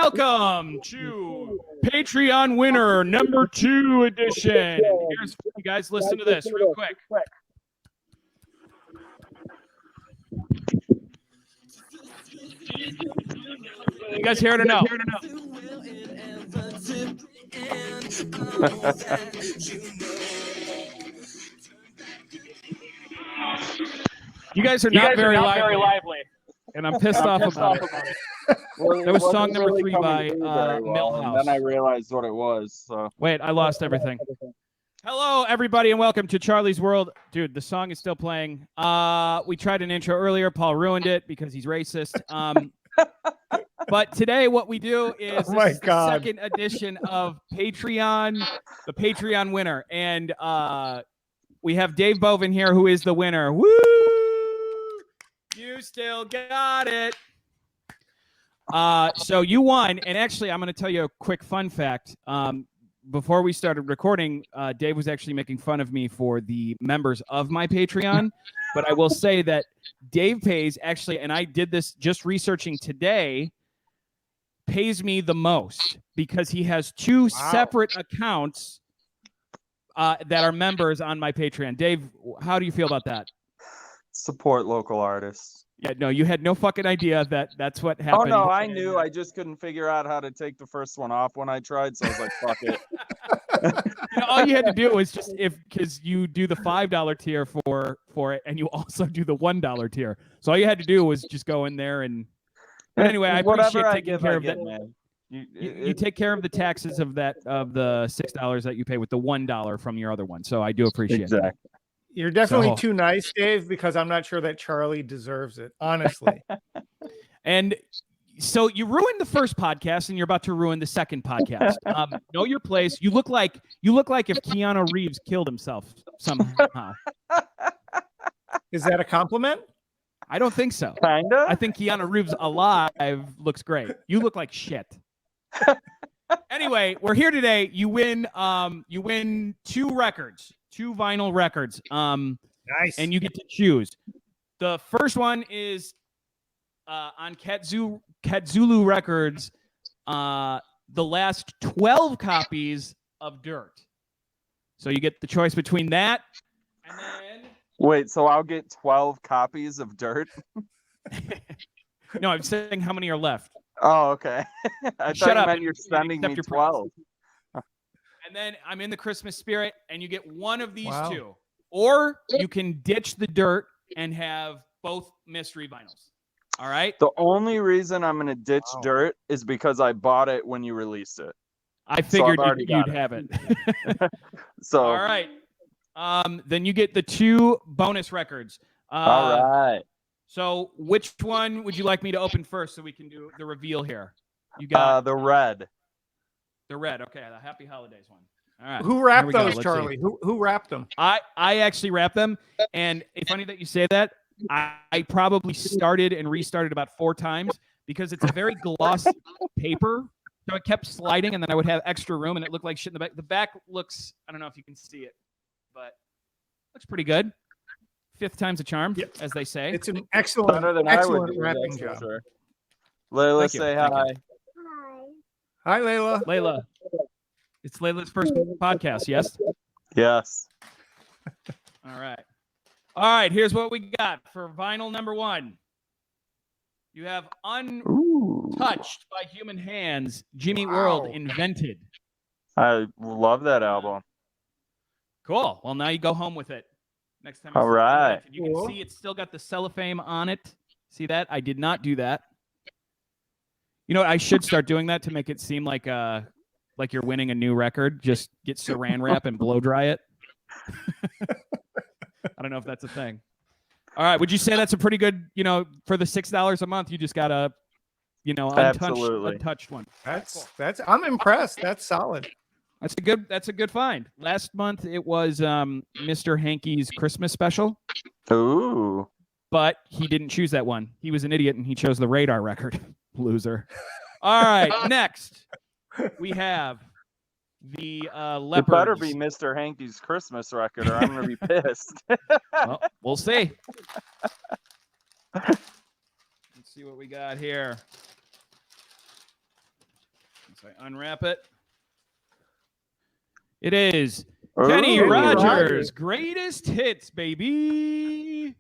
Welcome to Patreon winner number 2 edition. Here's, you guys, listen to this real quick. You guys hear it or no? You guys are not very lively. And I'm pissed off about it. That was song number 3 by Millhouse. And then I realized what it was. So wait, I lost everything. Hello, everybody, and welcome to Charlie's World. Dude, the song is still playing. We tried an intro earlier. Paul ruined it because he's racist. But today what we do is, the second edition of Patreon, the Patreon winner. And we have Dave Bovyn here, who is the winner. Woo! You still got it. So you won. And actually, I'm going to tell you a quick fun fact. Before we started recording, Dave was actually making fun of me for the members of my Patreon. But I will say that Dave pays, actually, and I did this just researching today, pays me the most because he has 2 separate accounts that are members on my Patreon. Dave, how do you feel about that? Support local artists. Yeah, no, you had no fucking idea that that's what happened. Oh, no, I knew. I just couldn't figure out how to take the first one off when I tried, so I was like, fuck it. All you had to do was just, because you do the $5 tier for it, and you also do the $1 tier. So all you had to do was just go in there and... But anyway, I appreciate taking care of that. Man. You take care of the taxes of the $6 that you pay with the $1 from your other one. So I do appreciate it. You're definitely too nice, Dave, because I'm not sure that Charlie deserves it, honestly. And so you ruined the first podcast, and you're about to ruin the second podcast. Know your place. You look like if Keanu Reeves killed himself somehow. Is that a compliment? I don't think so. Kinda. I think Keanu Reeves alive looks great. You look like shit. Anyway, we're here today. You win 2 records. 2 vinyl records. Nice. And you get to choose. The first one is on Katzulu Records, the last 12 copies of Dirt. So you get the choice between that and then... Wait, so I'll get 12 copies of Dirt? No, I'm saying how many are left. Oh, okay. I Shut thought up you meant you're sending me 12. And then I'm in the Christmas spirit, and you get one of these 2. Or you can ditch the Dirt and have both mystery vinyls. All right? The only reason I'm going to ditch Dirt is because I bought it when you released it. I figured you'd have it. So all right. Then you get the 2 bonus records. All right. So which one would you like me to open first so we can do the reveal here? You got the red. The red. Okay, the Happy Holidays one. All right. Who wrapped those, Charlie? Who wrapped them? I actually wrapped them. And it's funny that you say that. I probably started and restarted about 4 times because it's a very glossy paper. So it kept sliding, and then I would have extra room, and it looked like shit in the back. The back looks, I don't know if you can see it, but looks pretty good. 5th time's a charm, as they say. It's an excellent wrapping job. Sure. Layla, say hi. Hi, Layla. Layla. It's Layla's first podcast, yes? Yes. All right, here's what we got for vinyl number 1. You have Untouched by Human Hands, Jimmy World Invented. I love that album. Cool. Well, now you go home with it. Next time. All right. You can see it's still got the cellophane on it. See that? I did not do that. You know what? I should start doing that to make it seem like you're winning a new record. Just get saran wrap and blow dry it. I don't know if that's a thing. All right. Would you say that's a pretty good, for the $6 a month, you just got a, untouched one. That's I'm impressed. That's solid. That's a good find. Last month it was Mr. Hankey's Christmas special. Ooh. But he didn't choose that one. He was an idiot and he chose the Radar record. Loser. All right, next we have the Leopards. It better be Mr. Hankey's Christmas record or I'm going to be pissed. Well, we'll see. Let's see what we got here. Once I unwrap it. It is Ooh. Kenny Rogers' Rogers. greatest hits, baby.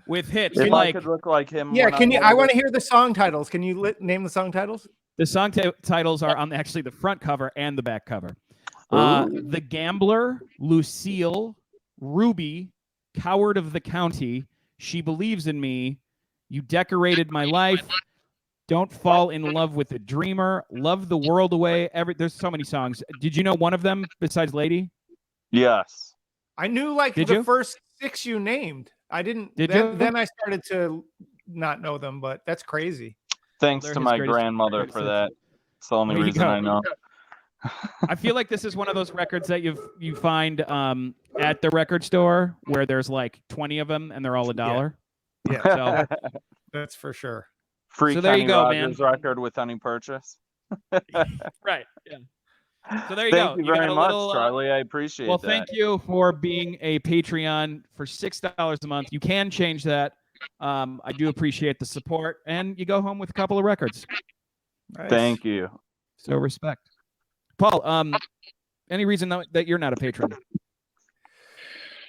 With hits If I like could look like him. Yeah, when can you? I'm I older. want to hear the song titles. Can you name the song titles? the song titles are on actually the front cover and the back cover. Ooh. The Gambler, Lucille, Ruby, Coward of the County, She Believes in Me, You Decorated My Life, Don't Fall in Love with a Dreamer, Love the World Away. There's so many songs. Did you know one of them besides Lady? Yes. I knew like Did the you? first 6 you named. I didn't. Did then, you? then I started to not know them, but that's crazy. Thanks They're to his my greatest- grandmother greatest for hits. that. It's the only There you reason go. I know. I feel like this is one of those records that you find at the record store where there's like 20 of them and they're all $1. Yeah, So that's for sure. Free So there you Kenny go, Rogers man. record with any purchase. right, yeah. So there you Thank go. you You got very a much, little, Charlie. I appreciate well, that. thank you for being a Patreon for $6 a month. You can change that. I do appreciate the support, and you go home with a couple of records. Nice. Thank you. So respect, Paul. Any reason that you're not a patron?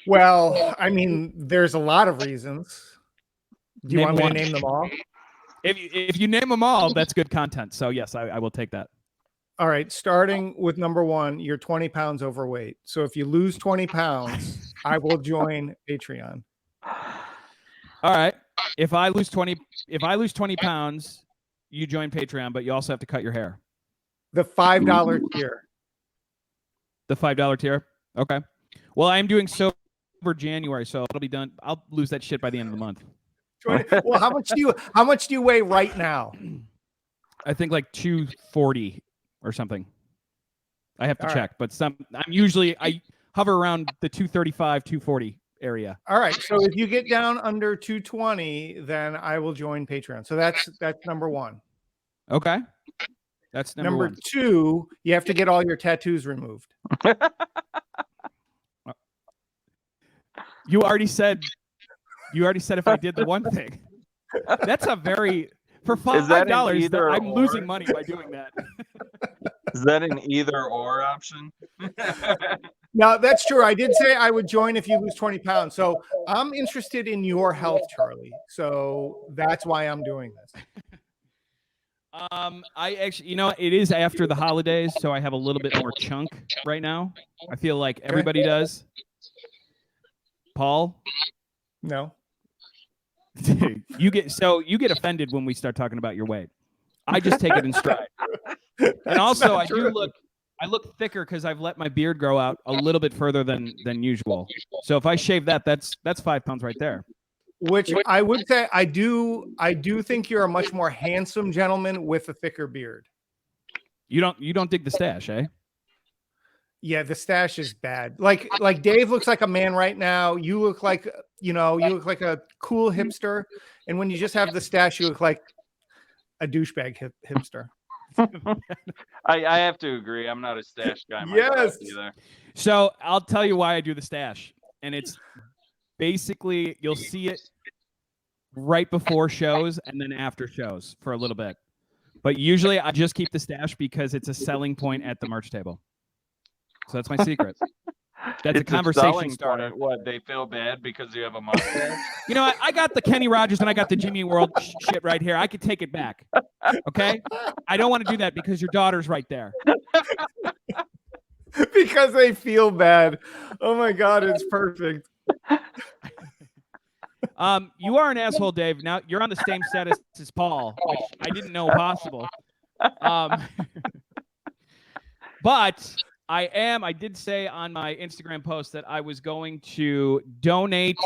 Well, I mean, there's a lot of reasons. Do you Name want me one. to name them all? If you name them all, that's good content. So yes, I will take that. All right, starting with number 1, you're 20 pounds overweight. So if you lose 20 pounds, I will join Patreon. All right. If I lose 20 pounds, you join Patreon, but you also have to cut your hair. The $5 tier. The $5 tier. Okay. Well, I'm doing sober January, so it'll be done. I'll lose that shit by the end of the month. Well, how much do you weigh right now? I think like 240 or something. I have to All check, but I hover around the 235, 240 area. All right. So if you get down under 220, then I will join Patreon. So that's number 1. Okay. That's number one. 2, you have to get all your tattoos removed. You already said if I did the one thing. That's a very for $5. I'm losing money by doing that. Is that an either or option? Now, that's true. I did say I would join if you lose 20 pounds. So I'm interested in your health, Charlie. So that's why I'm doing this. I actually, it is after the holidays, so I have a little bit more chunk right now. I feel like everybody does. Paul? No. You get offended when we start talking about your weight. I just take it in stride. And also I look thicker because I've let my beard grow out a little bit further than usual. So if I shave that's 5 pounds right there. Which I would say I do think you're a much more handsome gentleman with a thicker beard. You don't dig the stash, eh? Yeah, the stash is bad. Like Dave looks like a man right now. You look like a cool hipster, and when you just have the stash, you look like a douchebag hipster. I have to agree. I'm not a stash guy myself either. So I'll tell you why I do the stash, and it's basically you'll see it right before shows and then after shows for a little bit. But usually I just keep the stash because it's a selling point at the merch table. So that's my secret. That's a conversation starter. What, they feel bad because you have a mustache? You know what? I got the Kenny Rogers and I got the Jimmy World shit right here. I could take it back. Okay? I don't want to do that because your daughter's right there. Because they feel bad. Oh my God, it's perfect. You are an asshole, Dave. Now you're on the same status as Paul, which I didn't know possible. But I did say on my Instagram post that I was going to donate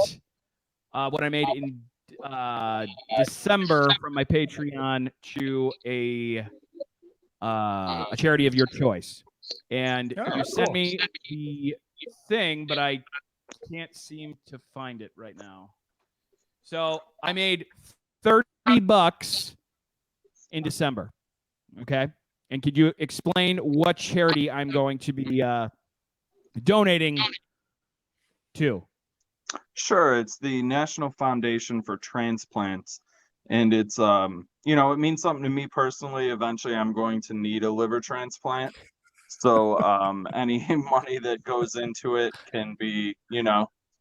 what I made in December from my Patreon to a charity of your choice. And you sent me the thing, but I can't seem to find it right now. So I made $30 in December. Okay. And could you explain what charity I'm going to be donating to? Sure. It's the National Foundation for Transplants. and it's it means something to me personally. Eventually, I'm going to need a liver transplant. So any money that goes into it can be,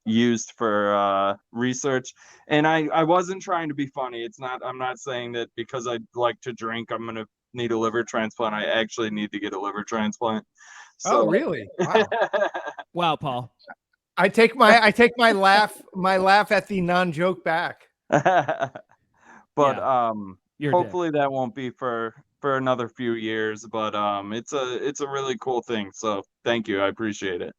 used for research. And I wasn't trying to be funny. I'm not saying that because I like to drink, I'm gonna need a liver transplant. I actually need to get a liver transplant. Oh, So really? Wow. Wow, Paul. I take my laugh at the non-joke back. but You're a dick. hopefully that won't be for another few years, but it's a really cool thing. So thank you. I appreciate it.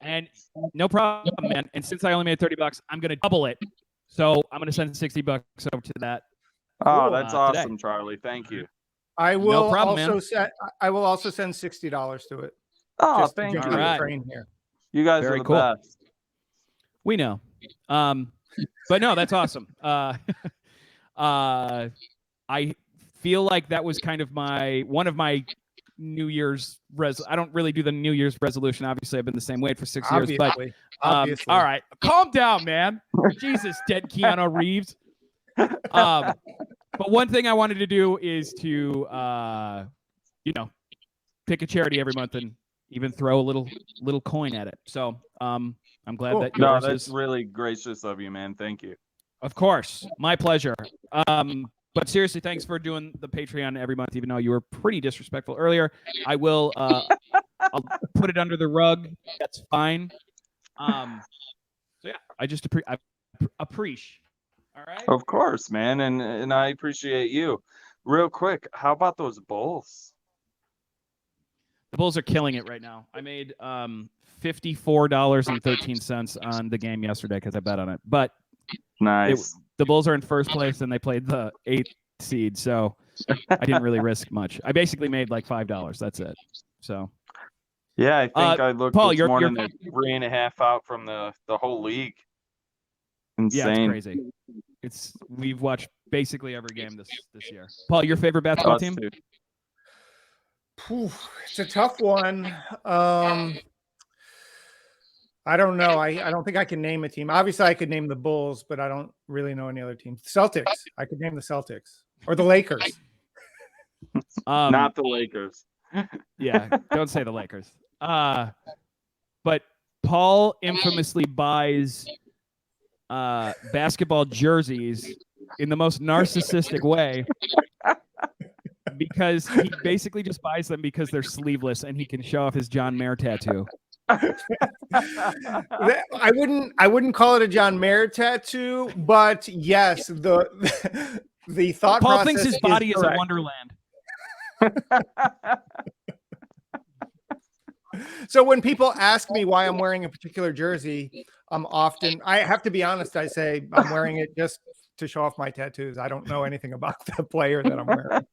And no problem, man. And since I only made $30, I'm gonna double it. So I'm gonna send $60 over to that. Oh, that's awesome, today. Charlie. Thank you. I will No problem, also man. I will also send $60 to it. Oh, Just thank to you. get on the Alright. train here. You guys Very are the cool. best. We know. But no, that's awesome. I feel like that was kind of one of my New Year's I don't really do the New Year's resolution. Obviously, I've been the same weight for 6 years. But Obviously. all right, calm down, man. Jesus, dead Keanu Reeves. But one thing I wanted to do is to pick a charity every month and even throw a little coin at it. So I'm glad that yours that's is really gracious of you, man. Thank you. Of course, my pleasure. But seriously, thanks for doing the Patreon every month, even though you were pretty disrespectful earlier. I will I'll put it under the rug. That's fine. So yeah, I just appreciate. All right. Of course, man, and I appreciate you. Real quick, how about those Bulls? The Bulls are killing it right now. I made $54.13 on the game yesterday because I bet on it. But Nice. the Bulls are in first place and they played the 8th seed, so I didn't really risk much. I basically made like $5. That's it. So yeah, I think I looked Paul, this morning at 3.5 out from the whole league. Insane. Yeah, it's crazy. We've watched basically every game this year. Paul, your favorite basketball team? It's a tough one. I don't know. I don't think I can name a team. Obviously, I could name the Bulls, but I don't really know any other teams. Celtics. I could name the Celtics or the Lakers. Not the Lakers. Yeah, don't say the Lakers. But Paul infamously buys basketball jerseys in the most narcissistic way because he basically just buys them because they're sleeveless and he can show off his John Mayer tattoo. I wouldn't call it a John Mayer tattoo, but yes, the thought Paul process thinks his body is a correct. wonderland. So when people ask me why I'm wearing a particular jersey, I have to be honest, I say I'm wearing it just to show off my tattoos. I don't know anything about the player that I'm wearing.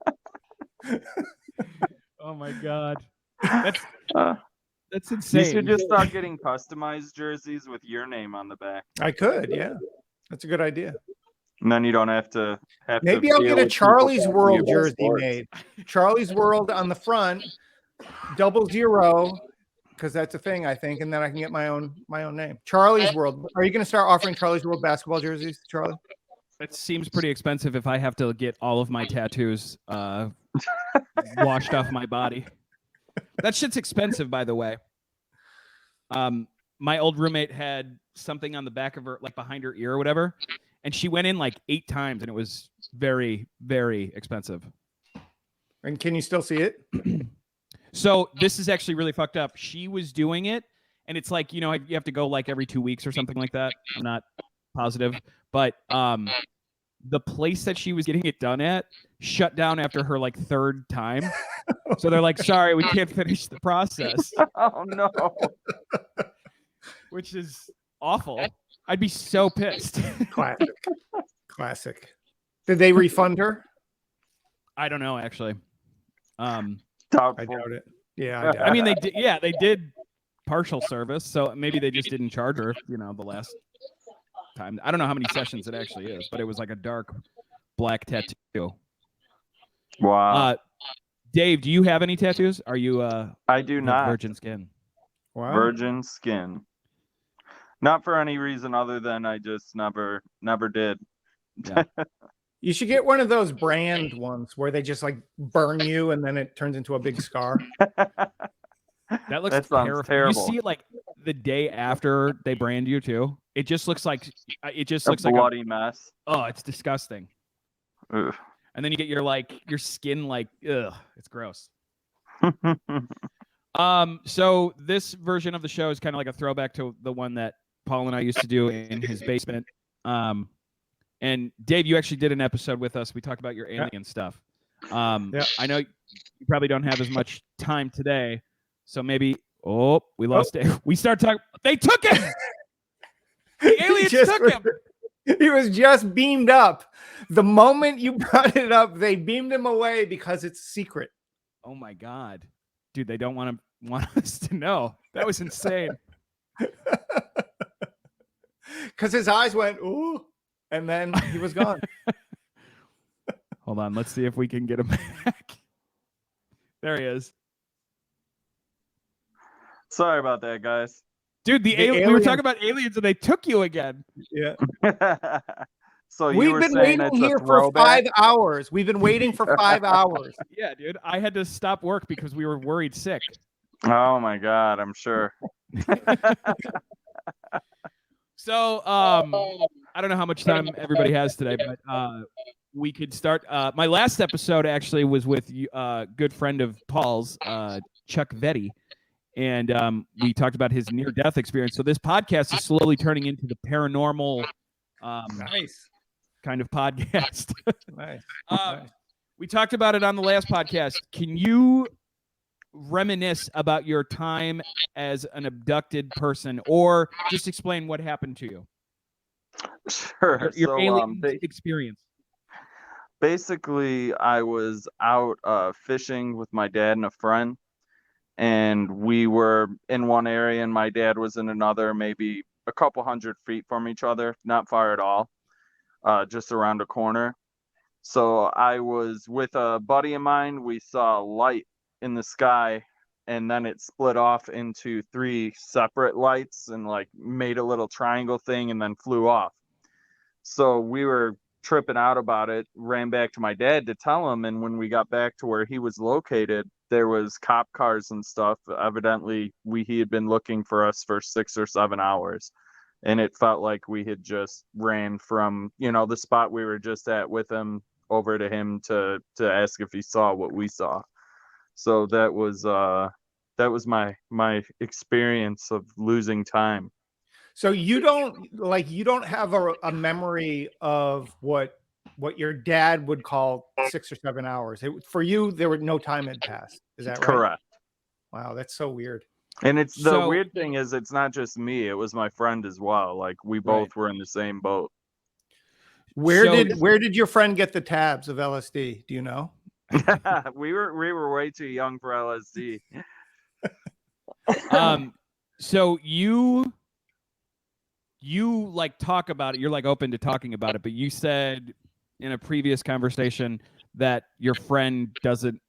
Oh my God. That's insane. You should just start getting customized jerseys with your name on the back. I could, yeah. That's a good idea. And then you don't have to Maybe I'll get a Charlie's World jersey made. Charlie's World on the front, 00, because that's a thing, I think, and then I can get my own name. Charlie's World. Are you going to start offering Charlie's World basketball jerseys, Charlie? It seems pretty expensive if I have to get all of my tattoos washed off my body. That shit's expensive, by the way. My old roommate had something on the back of her, like behind her ear or whatever, and she went in like 8 times, and it was very, very expensive. And can you still see it? So this is actually really fucked up. She was doing it, and it's like, you have to go like every 2 weeks or something like that. I'm not positive, but the place that she was getting it done at shut down after her like 3rd time. So they're like, sorry, we can't finish the process. Oh no. Which is awful. I'd be so pissed. Classic. Did they refund her? I don't know, actually. I doubt it. Yeah, I mean, they did. Yeah, they did partial service, so maybe they just didn't charge her. The last time. I don't know how many sessions it actually is, but it was like a dark black tattoo. Wow. Dave, do you have any tattoos? Are you I do not. Virgin skin? Wow. Virgin skin. Not for any reason other than I just never did. Yeah. You should get one of those brand ones where they just like burn you and then it turns into a big scar. That looks That sounds terrifying. terrible. You see it like the day after they brand you too. It just looks like a like bloody mess. oh, it's disgusting. Ugh. And then you get your skin like ugh, it's gross. So this version of the show is kind of like a throwback to the one that Paul and I used to do in his basement. And Dave, you actually did an episode with us. We talked about your alien stuff. I know you probably don't have as much time today, so maybe we lost Dave. We start talking. They took him. The aliens took him. He was just beamed up. The moment you brought it up, they beamed him away because it's secret. Oh my god, dude! They don't want us to know. That was insane. Because his eyes went ooh, and then he was gone. Hold on, let's see if we can get him back. There he is. Sorry about that, guys. Dude, we were talking about aliens and they took you again. Yeah. So you We've were been saying waiting it's here a for throwback? 5 hours. We've been waiting for 5 hours. Yeah, dude. I had to stop work because we were worried sick. Oh my god, I'm sure. So, I don't know how much time everybody has today, but we could start. My last episode actually was with a good friend of Paul's, Chuck Vetti, and we talked about his near-death experience. So this podcast is slowly turning into the paranormal Nice. kind of podcast. Nice. We talked about it on the last podcast. Can you reminisce about your time as an abducted person, or just explain what happened to you? Sure. Your alien experience. Basically, I was out fishing with my dad and a friend, and we were in one area and my dad was in another, maybe a couple 100 feet from each other, not far at all, just around a corner. So I was with a buddy of mine. We saw a light in the sky, and then it split off into 3 separate lights and like made a little triangle thing and then flew off. So we were tripping out about it, ran back to my dad to tell him, and when we got back to where he was located, there was cop cars and stuff. Evidently he had been looking for us for 6 or 7 hours, and it felt like we had just ran from, the spot we were just at with him over to him to ask if he saw what we saw. So that was my experience of losing time. So you don't have a memory of what your dad would call 6 or 7 hours. For you, there were no time had passed. Is that right? Correct. Wow, that's so weird. And the weird thing is, it's not just me, it was my friend as well. Like we both were in the same boat. Where did your friend get the tabs of LSD? Do you know? we were way too young for LSD. So you like talk about it. You're like open to talking about it, but you said in a previous conversation that your friend doesn't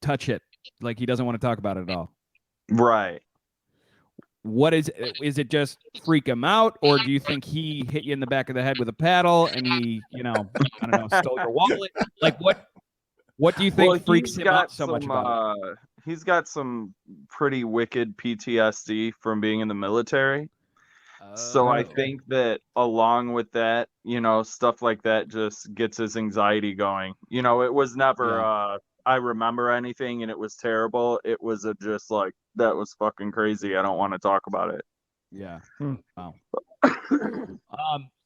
touch it. Like he doesn't want to talk about it at all. Right. What is it just freak him out, or do you think he hit you in the back of the head with a paddle and he, I don't know, stole your wallet? Like what do you think freaks him out so much about it? He's got some pretty wicked PTSD from being in the military. So I think that along with that, stuff like that just gets his anxiety going. It was never I remember anything and it was terrible. It was just like, that was fucking crazy. I don't want to talk about it. Yeah. Wow.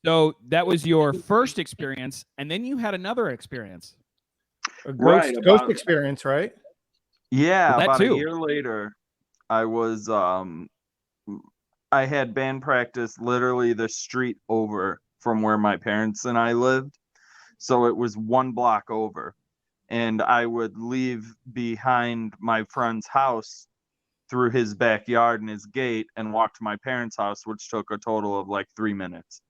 So that was your first experience, and then you had another experience. A ghost experience, right? Yeah, well, about too. A year later, I was I had band practice literally the street over from where my parents and I lived. So it was 1 block over. And I would leave behind my friend's house through his backyard and his gate and walk to my parents' house, which took a total of like 3 minutes.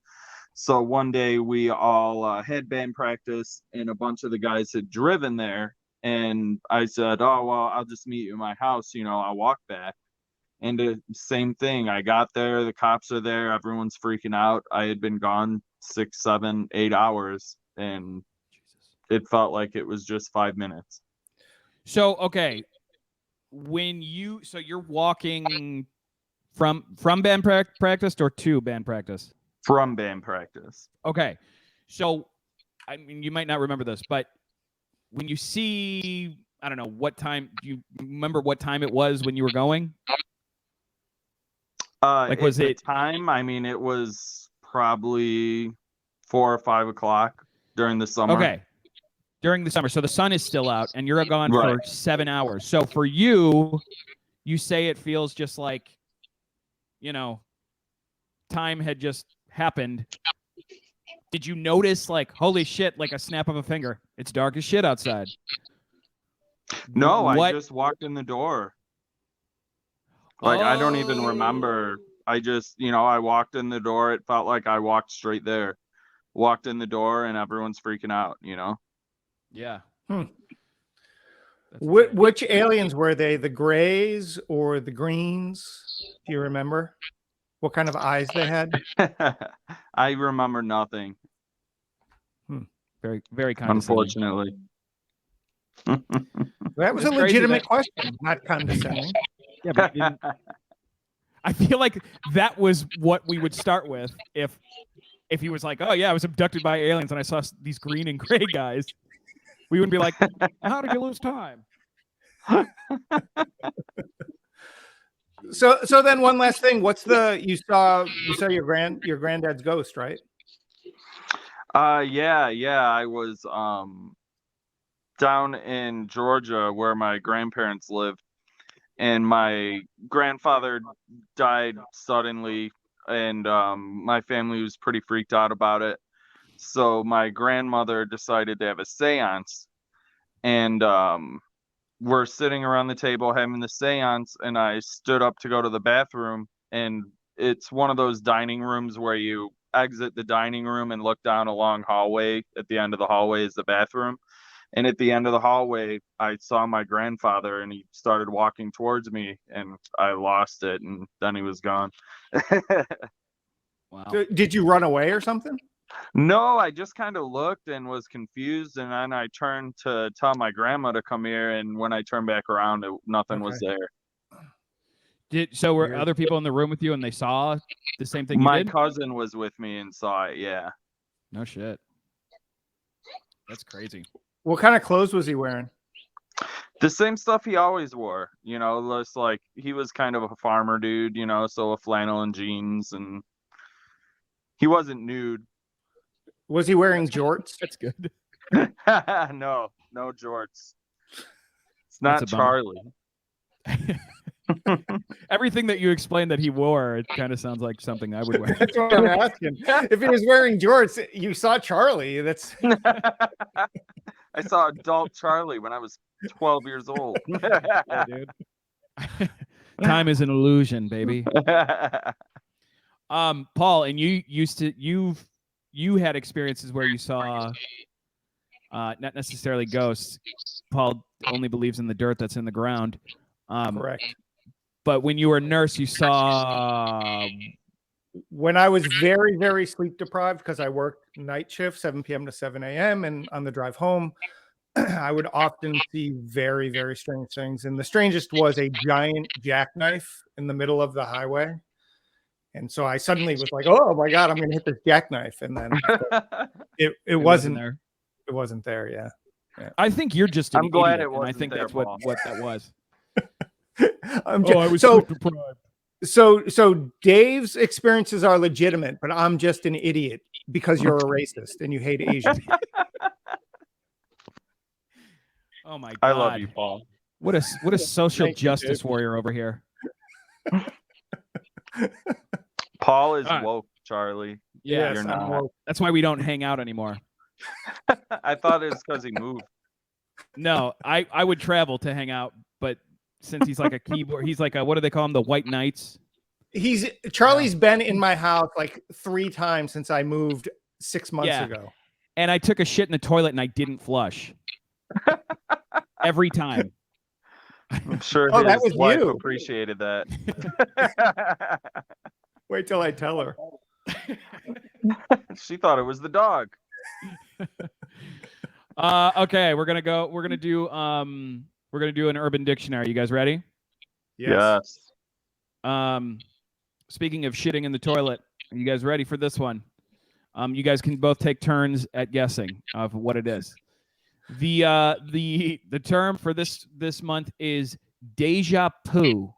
So one day we all had band practice and a bunch of the guys had driven there. And I said, oh, well, I'll just meet you at my house. I'll walk back. And the same thing. I got there. The cops are there. Everyone's freaking out. I had been gone 6, 7, 8 hours. and it felt like it was just 5 minutes. So, okay. So you're walking from band practice or to band practice? From band practice. Okay. So, I mean, you might not remember this, but when you see, I don't know, what time, do you remember what time it was when you were going? Like, was it time? I mean, it was probably 4 or 5 o'clock during the summer. Okay. During the summer. So the sun is still out and you're gone Right. for 7 hours. So for you say it feels just like, you know, time had just happened. Did you notice, like, holy shit, like a snap of a finger? It's dark as shit outside. No, I just walked in the door. Like, I don't even remember. I just, I walked in the door. It felt like I walked straight there. Walked in the door and everyone's freaking out, Yeah. Which aliens were they? The grays or the greens? Do you remember what kind of eyes they had? I remember nothing. Very, very condescending. Unfortunately. That was a legitimate question, not condescending. Yeah, but I feel like that was what we would start with if he was like, oh yeah, I was abducted by aliens and I saw these green and gray guys. We wouldn't be like, how did you lose time? So then one last thing. What's you saw your granddad's ghost, right? Yeah. I was down in Georgia where my grandparents lived, and my grandfather died suddenly, and my family was pretty freaked out about it. So my grandmother decided to have a seance, and we're sitting around the table having the seance, and I stood up to go to the bathroom, and it's one of those dining rooms where you exit the dining room and look down a long hallway. At the end of the hallway is the bathroom. And at the end of the hallway, I saw my grandfather, and he started walking towards me, and I lost it, and then he was gone. Wow. So did you run away or something? No, I just kind of looked and was confused, and then I turned to tell my grandma to come here, and when I turned back around, nothing was there. So were other people in the room with you and they saw the same thing you My did? cousin was with me and saw it, yeah. No shit. That's crazy. What kind of clothes was he wearing? The same stuff he always wore, just like he was kind of a farmer dude, so a flannel and jeans, and he wasn't nude. Was he wearing jorts? That's good. No jorts. It's not Charlie. Everything that you explained that he wore, it kind of sounds like something I would wear. That's what I'm asking. If he was wearing jorts, you saw Charlie. That's. I saw adult Charlie when I was 12 years old. Yeah, dude. Time is an illusion, baby. Paul, and you had experiences where you saw not necessarily ghosts. Paul only believes in the dirt that's in the ground. Correct. But when you were a nurse, you saw. When I was very, very sleep deprived because I worked night shift, 7 p.m. to 7 a.m. And on the drive home, I would often see very, very strange things. And the strangest was a giant jackknife in the middle of the highway. And so I suddenly was like, oh my God, I'm going to hit this jackknife. And then it wasn't there. It wasn't there. Yeah. I think you're just an I'm glad idiot, it wasn't. And I think there, that's what that was. I was sleep deprived. So Dave's experiences are legitimate, but I'm just an idiot because you're a racist and you hate Asians. Oh my God. I love you, Paul. What a social justice warrior over here. Paul is woke, Charlie. Yeah, you're not. That's why we don't hang out anymore. I thought it was because he moved. No, I would travel to hang out, but since he's like a keyboard, he's like a, what do they call him? The White Knights. Charlie's been in my house like 3 times since I moved 6 months ago. And I took a shit in the toilet and I didn't flush. Every time. I'm sure that was wife you. Appreciated that. Wait till I tell her. She thought it was the dog. Okay, we're gonna do an Urban Dictionary. You guys ready? Yes. Speaking of shitting in the toilet, are you guys ready for this one? You guys can both take turns at guessing of what it is. The term for this month is déjà vu.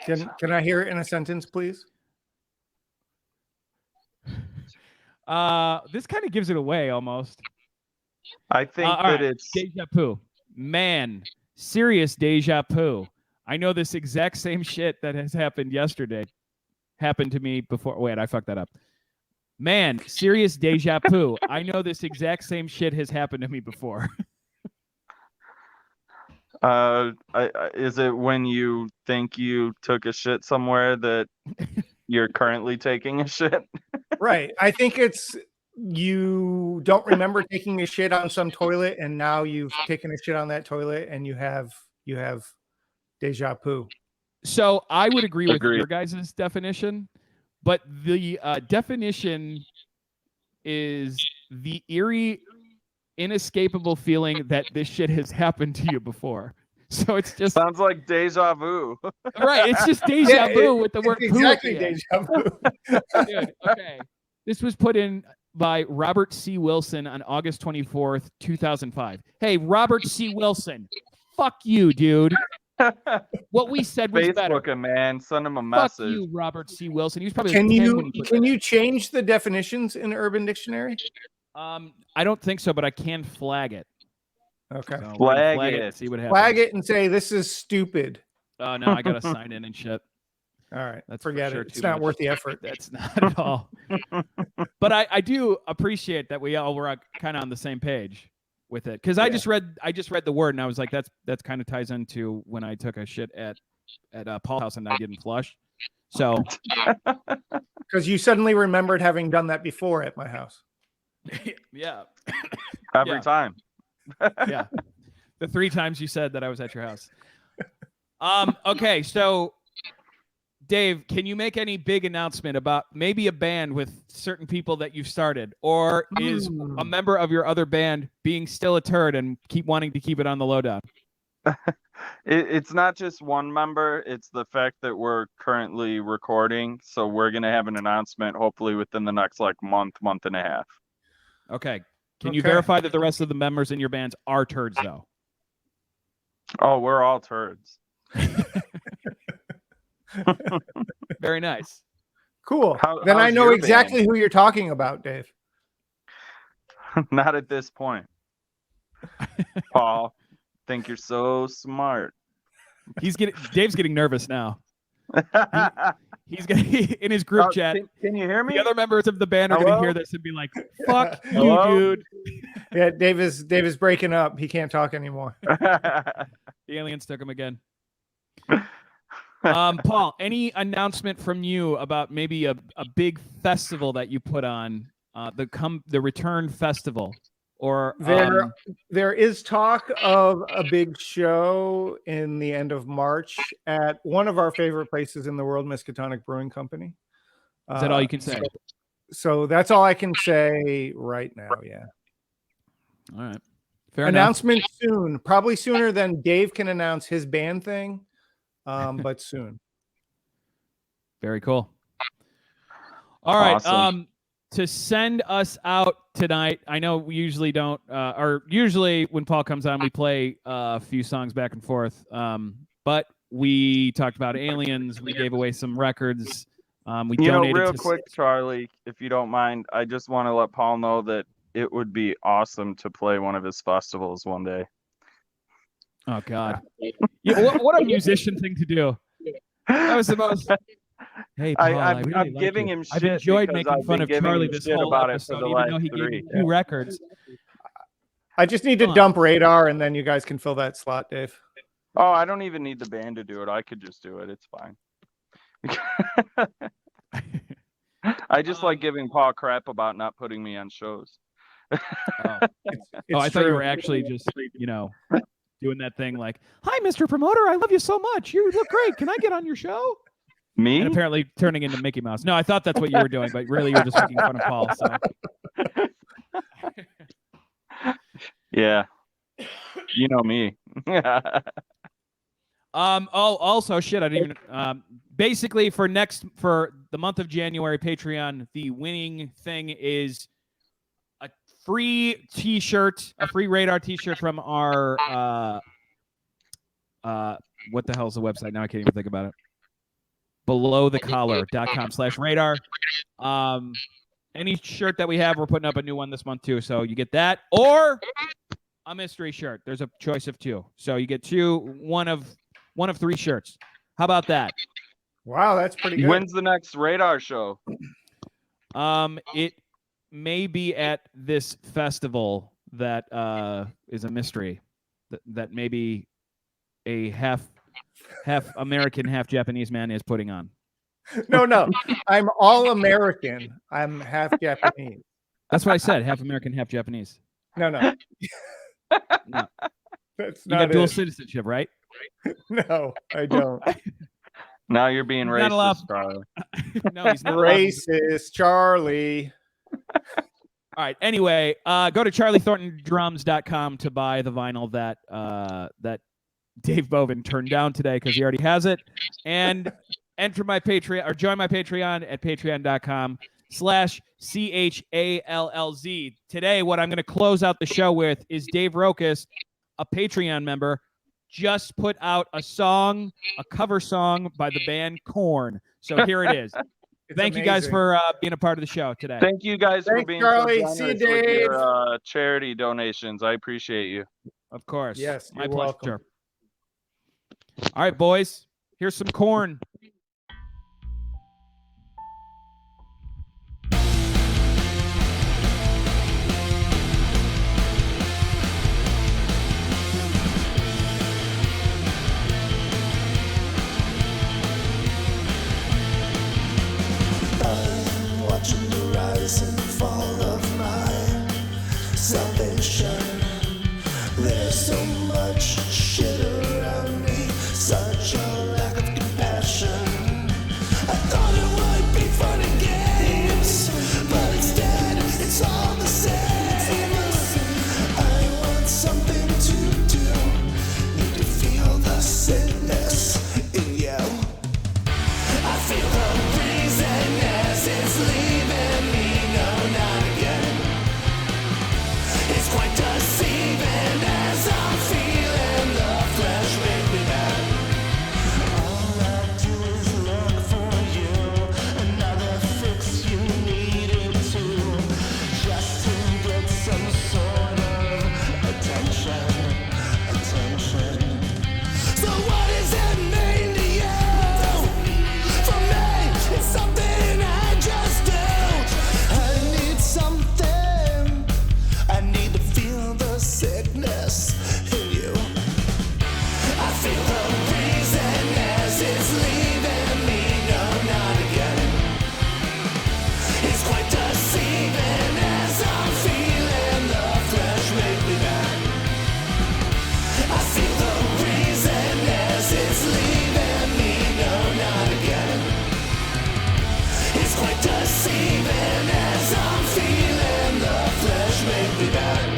Can I hear it in a sentence, please? This kind of gives it away almost. I think that right. it's Déjà vu. Man, serious déjà vu. I know this exact same shit that has happened yesterday happened to me before. Wait, I fucked that up. Man, serious déjà vu. I know this exact same shit has happened to me before. is it when you think you took a shit somewhere that you're currently taking a shit? Right. I think it's you don't remember taking a shit on some toilet, and now you've taken a shit on that toilet, and you have déjà vu. So I would agree with your guys' definition, but the definition is the eerie, inescapable feeling that this shit has happened to you before. So it's just sounds like deja vu. Right. It's just deja vu with the word exactly deja vu. Dude, okay. This was put in by Robert C. Wilson on August 24th, 2005. Hey, Robert C. Wilson, fuck you, dude. What we said was better. Facebook, man, send him a message. Fuck you, Robert C. Wilson. He was probably can you change the definitions in Urban Dictionary? I don't think so, but I can flag it. Okay. So flag it. See what happens. Flag it and say this is stupid. Oh no, I gotta sign in and shit. All right, that's forget sure it. It's not worth the effort. That's not at all. But I do appreciate that we all were kind of on the same page with it, because I just read the word and I was like, that's kind of ties into when I took a shit at Paul's house and I didn't flush. So because you suddenly remembered having done that before at my house. Yeah. Every time. Yeah. The 3 times you said that I was at your house. Okay, so Dave, can you make any big announcement about maybe a band with certain people that you've started, or is a member of your other band being still a turd and wanting to keep it on the lowdown? It's not just one member. It's the fact that we're currently recording. So we're going to have an announcement hopefully within the next month and a half. Okay. Can you verify that the rest of the members in your bands are turds though? Oh, we're all turds. Very nice. Cool. Then I know exactly who you're talking about, Dave. Not at this point. Paul, think you're so smart. Dave's getting nervous now. He's gonna in his group chat. Can you hear me? The other members of the band are gonna hear this and be like, "Fuck you, dude." Yeah, Dave is breaking up. He can't talk anymore. The aliens took him again. Paul, any announcement from you about maybe a big festival that you put on, the Return Festival? Or there is talk of a big show in the end of March at one of our favorite places in the world, Miskatonic Brewing Company. Is that all you can say? So that's all I can say right now. Yeah. All right. Fair announcement enough. Soon, probably sooner than Dave can announce his band thing, but soon. Very cool. All right. Awesome. To send us out tonight, I know we usually don't, or usually when Paul comes on, we play a few songs back and forth. But we talked about aliens. We gave away some records. We donated real quick, Charlie, if you don't mind, I just want to let Paul know that it would be awesome to play one of his festivals one day. Oh God! Yeah, what a musician thing to do. That was the most. Hey, Paul, I'm giving him shit. I've enjoyed making fun of Charlie this whole episode, even though he gave me 2 records. I just need to dump Radar, and then you guys can fill that slot, Dave. Oh, I don't even need the band to do it. I could just do it. It's fine. I just like giving Paul crap about not putting me on shows. I thought you were actually just, doing that thing like, "Hi, Mr. Promoter, I love you so much. You look great. Can I get on your show?" Me? And apparently turning into Mickey Mouse. No, I thought that's what you were doing, but really you were just making fun of Paul. So. Yeah. You know me. Also, shit, I didn't even. Basically, for the month of January, Patreon, the winning thing is a free T-shirt, a free Radar T-shirt from our. What the hell's the website now? I can't even think about it. belowthecollar.com/radar. Any shirt that we have, we're putting up a new one this month too. So you get that or a mystery shirt. There's a choice of two. So you get one of 3 shirts. How about that? Wow, that's pretty good. When's the next Radar show? It may be at this festival that is a mystery. That maybe a half American, half Japanese man is putting on. No. I'm all American. I'm half Japanese. That's what I said. Half American, half Japanese. No. No. That's You not got dual it. citizenship, right? No, I don't. Now you're being He's not allowed- racist, Charlie. No, he's not allowed. Racist, Charlie. All right. Anyway, go to charliethorntondrums.com to buy the vinyl that Dave Bovyn turned down today because he already has it, and enter my Patreon or join my Patreon at patreon.com/CHALLZ. Today, what I'm going to close out the show with is Dave Rokas, a Patreon member, just put out a cover song by the band Korn. So here it is. Thank you guys for being a part of the show today. Thank you guys for being Charlie. so See you, generous with Dave. your charity donations. I appreciate you. Of course. Yes, my you're pleasure. welcome. All right, boys. Here's some Korn. Watching the rise and fall of my salvation. There's so much shit around me, such a lack of compassion. I thought it would be fun and games, but instead it's all the same. I want something to do, need to feel the sadness in you. I feel the reason as it's leaving me, no, not again. It's quite deceiving as I'm feeling the flesh make me mad. All I do is look for you, another fix you needed to, just to get some sort of attention. So what does it mean to you? For me, it's something I just do. I need something. I need to feel the sickness in you. I feel the reason as it's leaving me, no, not again. It's quite deceiving as I'm feeling the flesh make me mad. I feel the reason as it's leaving me, no, not again. It's quite deceiving as I'm feeling the flesh make me mad.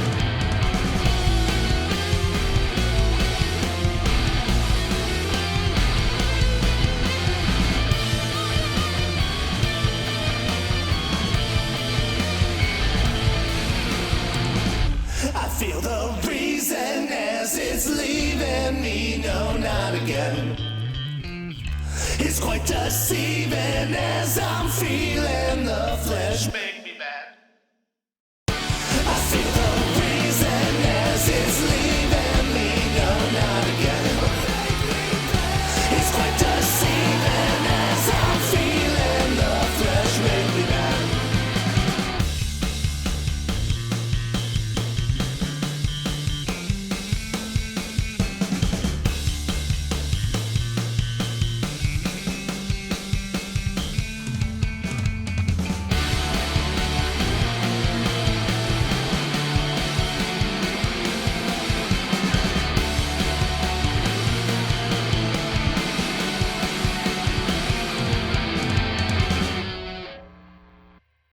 I feel the reason as it's leaving me, no, not again. It's quite deceiving as I'm feeling the flesh